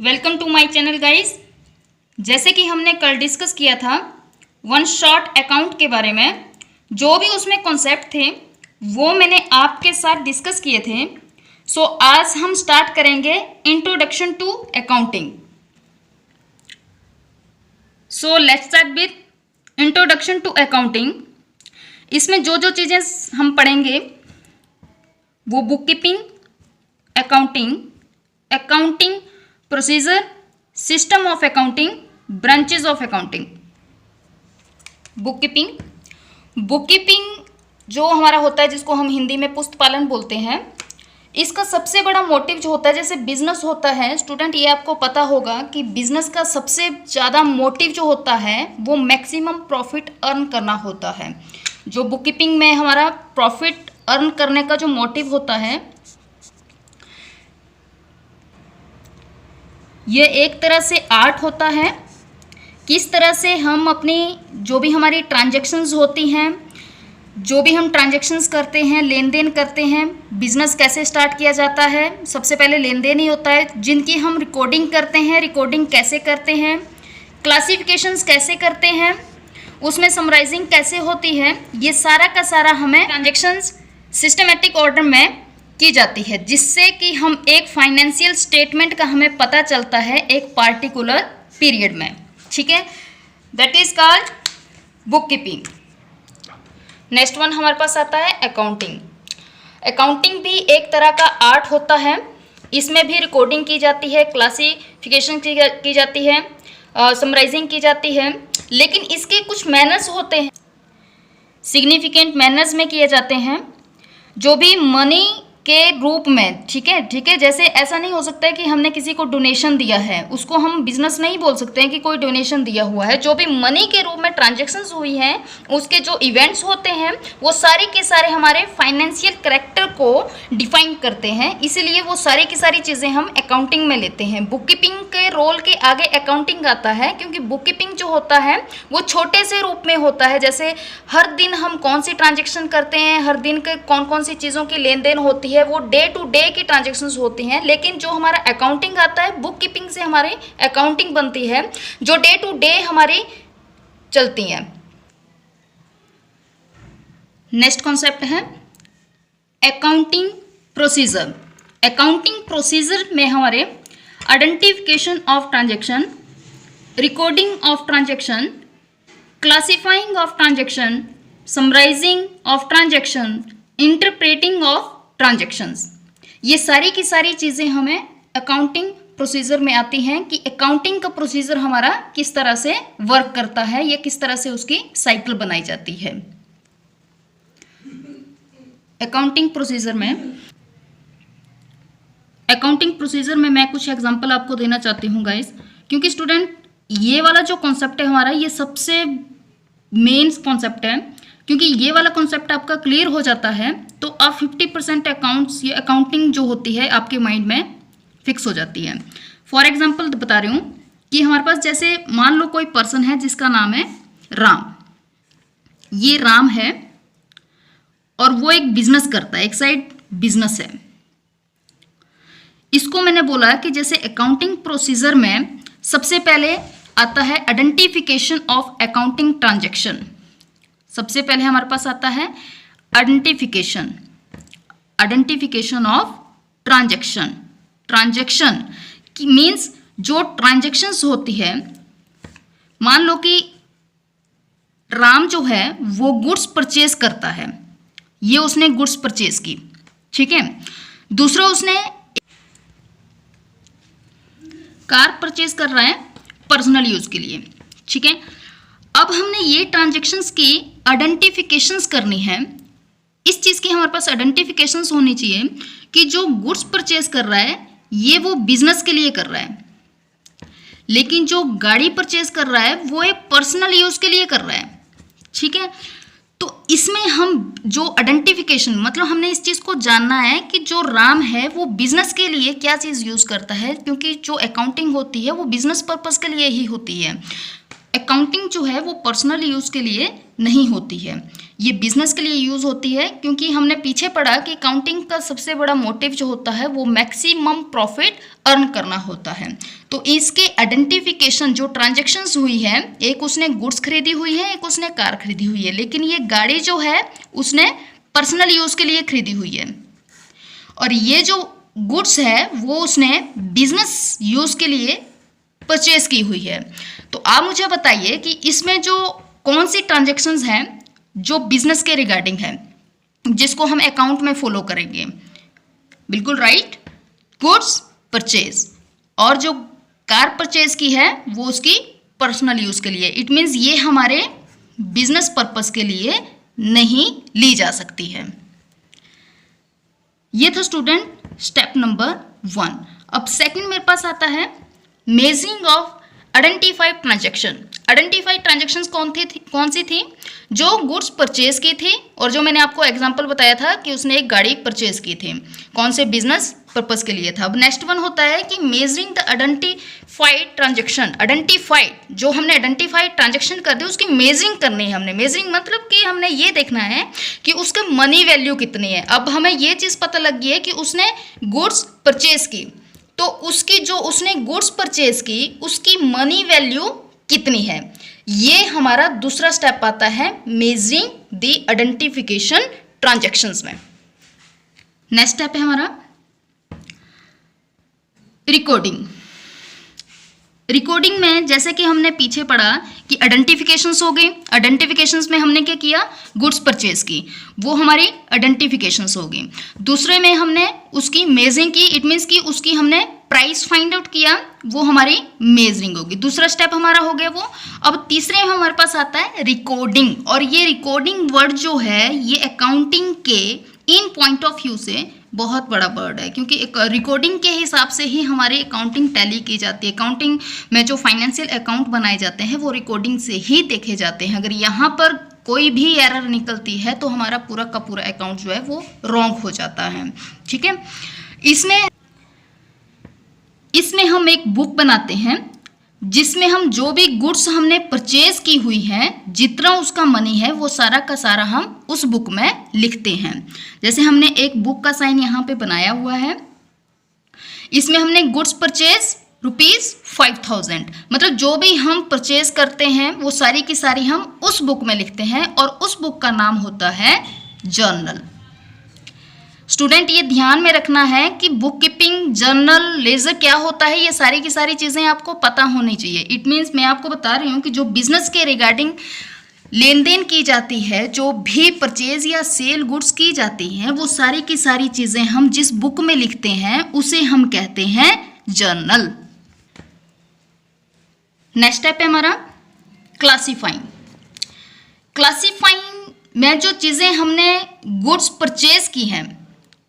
Welcome to my channel guys. जैसे कि हमने कल डिस्कस किया था वन शॉट अकाउंट के बारे में, जो भी उसमें कॉन्सेप्ट थे वो मैंने आपके साथ डिस्कस किए थे। सो आज हम स्टार्ट करेंगे introduction to accounting. So let's start with introduction to accounting. इसमें जो जो चीज़ें हम पढ़ेंगे वो book keeping, accounting, accounting procedure, system of accounting, branches of accounting. Book keeping जो हमारा होता है, जिसको हम हिंदी में पुस्तपालन बोलते हैं, इसका सबसे बड़ा मोटिव जो होता है, जैसे बिजनेस होता है स्टूडेंट, ये आपको पता होगा कि बिजनेस का सबसे ज़्यादा मोटिव जो होता है वो मैक्सिमम प्रॉफिट अर्न करना होता है। जो बुक कीपिंग में हमारा प्रॉफिट अर्न करने का जो मोटिव होता है, ये एक तरह से आर्ट होता है। किस तरह से हम अपनी जो भी हमारी ट्रांजैक्शंस होती हैं, जो भी हम ट्रांजैक्शंस करते हैं, लेन देन करते हैं, बिजनेस कैसे स्टार्ट किया जाता है, सबसे पहले लेन देन ही होता है। जिनकी हम रिकॉर्डिंग करते हैं, रिकॉर्डिंग कैसे करते हैं, क्लासिफिकेशंस कैसे करते हैं, उसमें समराइजिंग कैसे होती है, ये सारा का सारा हमें ट्रांजैक्शंस सिस्टमेटिक ऑर्डर में की जाती है, जिससे कि हम एक फाइनेंशियल स्टेटमेंट का हमें पता चलता है एक पार्टिकुलर पीरियड में। ठीक है, that is called book keeping. Next one हमारे पास आता है अकाउंटिंग। अकाउंटिंग भी एक तरह का आर्ट होता है। इसमें भी रिकॉर्डिंग की जाती है, क्लासिफिकेशन की जाती है, समराइजिंग की जाती है, लेकिन इसके कुछ मैनर्स होते हैं, सिग्निफिकेंट मैनर्स में किए जाते हैं, जो भी मनी के रूप में। ठीक है, जैसे ऐसा नहीं हो सकता है कि हमने किसी को डोनेशन दिया है, उसको हम बिजनेस नहीं बोल सकते हैं कि कोई डोनेशन दिया हुआ है। जो भी मनी के रूप में ट्रांजैक्शंस हुई हैं, उसके जो इवेंट्स होते हैं, वो सारे के सारे हमारे फाइनेंशियल कैरेक्टर को डिफाइन करते हैं। इसीलिए वो सारी की सारी चीज़ें हम अकाउंटिंग में लेते हैं। बुक कीपिंग के रोल के आगे अकाउंटिंग आता है, क्योंकि बुक कीपिंग जो होता है वो छोटे से रूप में होता है। जैसे हर दिन हम कौन सी ट्रांजैक्शन करते हैं, हर दिन के कौन कौन सी चीज़ों की लेन देन होती है, वो डे टू डे की ट्रांजैक्शंस होती हैं। लेकिन जो हमारा अकाउंटिंग आता है, बुक कीपिंग से हमारी अकाउंटिंग बनती है, जो डे टू डे हमारी चलती हैं। नेक्स्ट कॉन्सेप्ट है अकाउंटिंग प्रोसीजर। अकाउंटिंग प्रोसीजर में हमारे identification of transaction, recording of transaction, classifying of transaction, summarising of transaction, interpreting of transactions, ये सारी की सारी चीज़ें हमें अकाउंटिंग प्रोसीजर में आती हैं कि अकाउंटिंग का प्रोसीजर हमारा किस तरह से वर्क करता है, या किस तरह से उसकी साइकिल बनाई जाती है। अकाउंटिंग प्रोसीजर में मैं कुछ एग्जांपल आपको देना चाहती हूँ गाइस, क्योंकि स्टूडेंट ये वाला जो कॉन्सेप्ट है हमारा, ये सबसे मेन कॉन्सेप्ट है। क्योंकि ये वाला कॉन्सेप्ट आपका क्लियर हो जाता है तो आप 50% अकाउंट्स, ये अकाउंटिंग जो होती है आपके माइंड में फिक्स हो जाती है। फॉर एग्जांपल बता रही हूँ कि हमारे पास जैसे मान लो कोई पर्सन है जिसका नाम है राम। ये राम है और वो एक बिजनेस करता है, एक साइड बिजनेस है। इसको मैंने बोला कि जैसे अकाउंटिंग प्रोसीजर में सबसे पहले आता है आइडेंटिफिकेशन ऑफ अकाउंटिंग ट्रांजैक्शन। सबसे पहले हमारे पास आता है आइडेंटिफिकेशन ऑफ ट्रांजैक्शन की मीन्स जो ट्रांजैक्शंस होती है। मान लो कि राम जो है वो गुड्स परचेज करता है, ये उसने गुड्स परचेज की। ठीक है, दूसरा उसने कार परचेज कर रहा है पर्सनल यूज के लिए। ठीक है, अब हमने ये ट्रांजैक्शंस की आइडेंटिफिकेशंस करनी है। इस चीज़ की हमारे पास आइडेंटिफिकेशंस होनी चाहिए कि जो गुड्स परचेज कर रहा है ये वो बिजनेस के लिए कर रहा है, लेकिन जो गाड़ी परचेज कर रहा है वो एक पर्सनल यूज़ के लिए कर रहा है। ठीक है, तो इसमें हम जो आइडेंटिफिकेशन, मतलब हमने इस चीज़ को जानना है कि जो राम है वो बिजनेस के लिए क्या चीज़ यूज़ करता है, क्योंकि जो अकाउंटिंग होती है वो बिजनेस पर्पज़ के लिए ही होती है। अकाउंटिंग जो है वो पर्सनल यूज़ के लिए नहीं होती है, ये बिजनेस के लिए यूज़ होती है, क्योंकि हमने पीछे पढ़ा कि अकाउंटिंग का सबसे बड़ा मोटिव जो होता है वो मैक्सिमम प्रॉफिट अर्न करना होता है। तो इसके आइडेंटिफिकेशन जो ट्रांजैक्शंस हुई है, एक उसने गुड्स खरीदी हुई है, एक उसने कार खरीदी हुई है, लेकिन ये गाड़ी जो है उसने पर्सनल यूज़ के लिए खरीदी हुई है, और ये जो गुड्स है वो उसने बिजनेस यूज़ के लिए परचेज की हुई है। तो आप मुझे बताइए कि इसमें जो कौन सी ट्रांजैक्शंस हैं जो बिजनेस के रिगार्डिंग है, जिसको हम अकाउंट में फॉलो करेंगे। बिल्कुल राइट, गुड्स परचेज, और जो कार परचेज की है वो उसकी पर्सनल यूज़ के लिए। इट मीन्स ये हमारे बिजनेस पर्पस के लिए नहीं ली जा सकती है। ये था स्टूडेंट स्टेप नंबर 1। अब सेकंड मेरे पास आता है measuring of identified transaction. Identified transactions कौन सी थी? जो गुड्स परचेज की थी, और जो मैंने आपको एग्जांपल बताया था कि उसने एक गाड़ी परचेज की थी, कौन से बिजनेस पर्पस के लिए था। अब नेक्स्ट वन होता है कि measuring the identified transaction. Identified, जो हमने आइडेंटिफाइड ट्रांजैक्शन कर दी उसकी मेजरिंग करनी है हमने। मेजरिंग मतलब कि हमने ये देखना है कि उसका मनी वैल्यू कितनी है। अब हमें ये चीज़ पता लग गई है कि उसने गुड्स परचेज की, तो उसकी जो उसने गुड्स परचेज की उसकी मनी वैल्यू कितनी है। ये हमारा दूसरा स्टेप आता है मेजरिंग द आइडेंटिफिकेशन ट्रांजैक्शंस में। नेक्स्ट स्टेप है हमारा रिकॉर्डिंग। रिकॉर्डिंग में जैसे कि हमने पीछे पढ़ा कि आइडेंटिफिकेशंस हो गए, आइडेंटिफिकेशंस में हमने क्या किया, गुड्स परचेज की, वो हमारी आइडेंटिफिकेशंस हो गई। दूसरे में हमने उसकी मेजरिंग की, इट मीन्स कि उसकी हमने प्राइस फाइंड आउट किया, वो हमारी मेजरिंग होगी। दूसरा स्टेप हमारा हो गया वो। अब तीसरे में हमारे पास आता है रिकॉर्डिंग, और ये रिकॉर्डिंग वर्ड जो है ये अकाउंटिंग के इन पॉइंट ऑफ व्यू से बहुत बड़ा वर्ड है, क्योंकि एक रिकॉर्डिंग के हिसाब से ही हमारी अकाउंटिंग टैली की जाती है। अकाउंटिंग में जो फाइनेंशियल अकाउंट बनाए जाते हैं वो रिकॉर्डिंग से ही देखे जाते हैं। अगर यहाँ पर कोई भी एरर निकलती है तो हमारा पूरा का पूरा अकाउंट जो है वो रॉन्ग हो जाता है। ठीक है, इसमें हम एक बुक बनाते हैं जिसमें हम जो भी गुड्स हमने परचेज की हुई है, जितना उसका मनी है वो सारा का सारा हम उस बुक में लिखते हैं। जैसे हमने एक बुक का साइन यहाँ पे बनाया हुआ है, इसमें हमने गुड्स परचेज ₹5000, मतलब जो भी हम परचेज करते हैं वो सारी की सारी हम उस बुक में लिखते हैं, और उस बुक का नाम होता है जर्नल। स्टूडेंट ये ध्यान में रखना है कि बुक कीपिंग, जर्नल, लेजर क्या होता है, ये सारी की सारी चीज़ें आपको पता होनी चाहिए। इट मीन्स मैं आपको बता रही हूँ कि जो बिजनेस के रिगार्डिंग लेन देन की जाती है, जो भी परचेज या सेल गुड्स की जाती हैं, वो सारी की सारी चीज़ें हम जिस बुक में लिखते हैं उसे हम कहते हैं जर्नल। नेक्स्ट स्टेप है हमारा क्लासीफाइंग। क्लासीफाइंग में जो चीज़ें हमने गुड्स परचेज की हैं,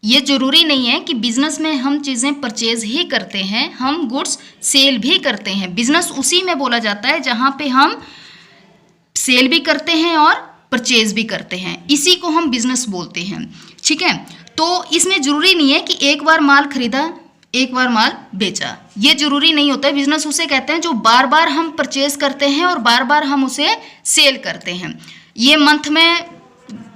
ये जरूरी नहीं है कि बिजनेस में हम चीज़ें परचेज ही करते हैं, हम गुड्स सेल भी करते हैं। बिजनेस उसी में बोला जाता है जहाँ पे हम सेल भी करते हैं और परचेज भी करते हैं, इसी को हम बिजनेस बोलते हैं। ठीक है, तो इसमें जरूरी नहीं है कि एक बार माल खरीदा एक बार माल बेचा, ये जरूरी नहीं होता है। बिजनेस उसे कहते हैं जो बार बार हम परचेज करते हैं और बार बार हम उसे सेल करते हैं। ये मंथ में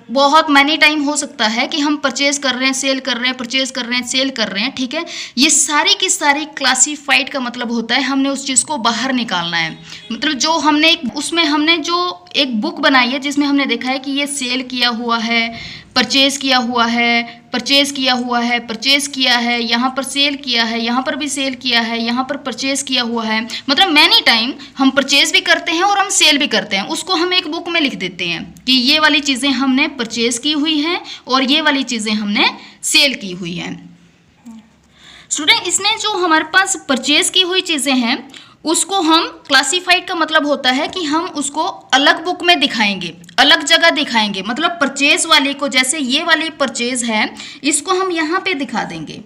बहुत मैनी टाइम हो सकता है कि हम परचेज कर रहे हैं, सेल कर रहे हैं, परचेज कर रहे हैं, सेल कर रहे हैं। ठीक है, ये सारी की सारी क्लासीफाइड का मतलब होता है हमने उस चीज़ को बाहर निकालना है। मतलब जो हमने उसमें हमने जो एक बुक बनाई है जिसमें हमने देखा है कि ये सेल किया हुआ है, परचेज किया हुआ है, परचेज किया हुआ है, परचेज किया है, यहाँ पर सेल किया है, यहाँ पर भी सेल किया है, यहाँ पर परचेज किया हुआ है। मतलब मैनी टाइम हम परचेज भी करते हैं और हम सेल भी करते हैं, उसको हम एक बुक में लिख देते हैं कि ये वाली चीज़ें हमने परचेज की हुई हैं और ये वाली चीज़ें हमने सेल की हुई हैं। स्टूडेंट, इसमें जो हमारे पास परचेज की हुई चीज़ें हैं उसको हम क्लासीफाइड का मतलब होता है कि हम उसको अलग बुक में दिखाएंगे, अलग जगह दिखाएंगे। मतलब परचेज वाले को, जैसे ये वाली परचेज है, इसको हम यहाँ पे दिखा देंगे,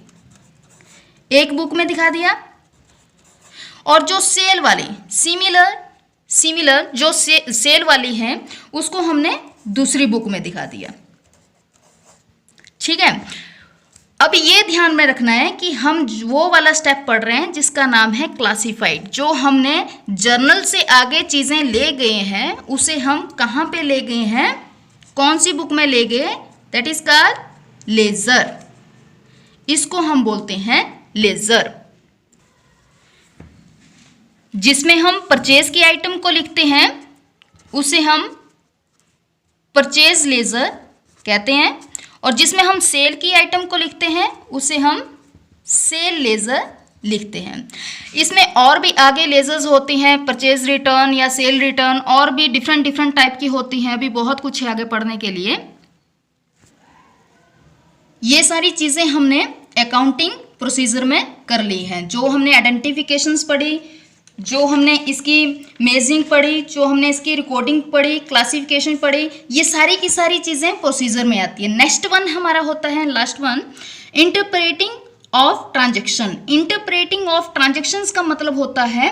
एक बुक में दिखा दिया, और जो सेल वाली सिमिलर जो सेल वाली है उसको हमने दूसरी बुक में दिखा दिया। ठीक है, अब ये ध्यान में रखना है कि हम वो वाला स्टेप पढ़ रहे हैं जिसका नाम है क्लासिफाइड। जो हमने जर्नल से आगे चीज़ें ले गए हैं उसे हम कहाँ पे ले गए हैं, कौन सी बुक में ले गए, दैट इज कॉल्ड लेजर। इसको हम बोलते हैं लेजर, जिसमें हम परचेज की आइटम को लिखते हैं उसे हम परचेज लेजर कहते हैं, और जिसमें हम सेल की आइटम को लिखते हैं उसे हम सेल लेजर लिखते हैं। इसमें और भी आगे लेजर्स होती हैं, परचेज रिटर्न या सेल रिटर्न, और भी डिफरेंट टाइप की होती हैं। अभी बहुत कुछ है आगे पढ़ने के लिए। ये सारी चीज़ें हमने अकाउंटिंग प्रोसीजर में कर ली हैं। जो हमने आइडेंटिफिकेशंस पढ़ी, जो हमने इसकी मेजरिंग पढ़ी, जो हमने इसकी रिकॉर्डिंग पढ़ी, क्लासिफिकेशन पढ़ी, ये सारी की सारी चीज़ें प्रोसीजर में आती है। नेक्स्ट वन हमारा होता है, last one, interpreting of transaction. Interpreting of transactions का मतलब होता है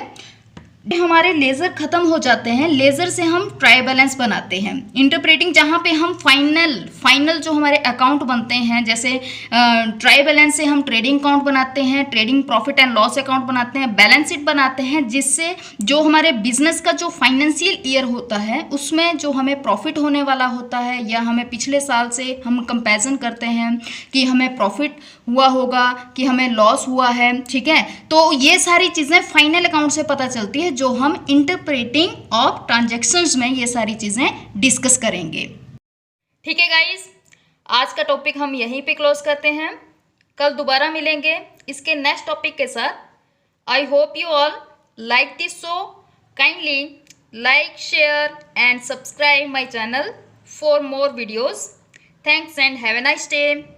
हमारे लेजर खत्म हो जाते हैं, लेजर से हम ट्राई बैलेंस बनाते हैं। इंटरप्रेटिंग जहाँ पे हम फाइनल जो हमारे अकाउंट बनते हैं, जैसे ट्राई बैलेंस से हम ट्रेडिंग अकाउंट बनाते हैं, trading profit and loss account बनाते हैं, बैलेंस शीट बनाते हैं, जिससे जो हमारे बिजनेस का जो फाइनेंशियल ईयर होता है उसमें जो हमें प्रॉफिट होने वाला होता है, या हमें पिछले साल से हम कंपेरिजन करते हैं कि हमें प्रॉफिट हुआ होगा कि हमें लॉस हुआ है, ठीक है। तो ये सारी चीज़ें फाइनल अकाउंट से पता चलती है, जो हम इंटरप्रेटिंग ऑफ ट्रांजैक्शंस में ये सारी चीज़ें डिस्कस करेंगे। ठीक है गाइस, आज का टॉपिक हम यहीं पे क्लोज करते हैं। कल दोबारा मिलेंगे इसके नेक्स्ट टॉपिक के साथ। I hope you all like this show. Kindly like, share and subscribe my channel for more videos. Thanks and have a nice day.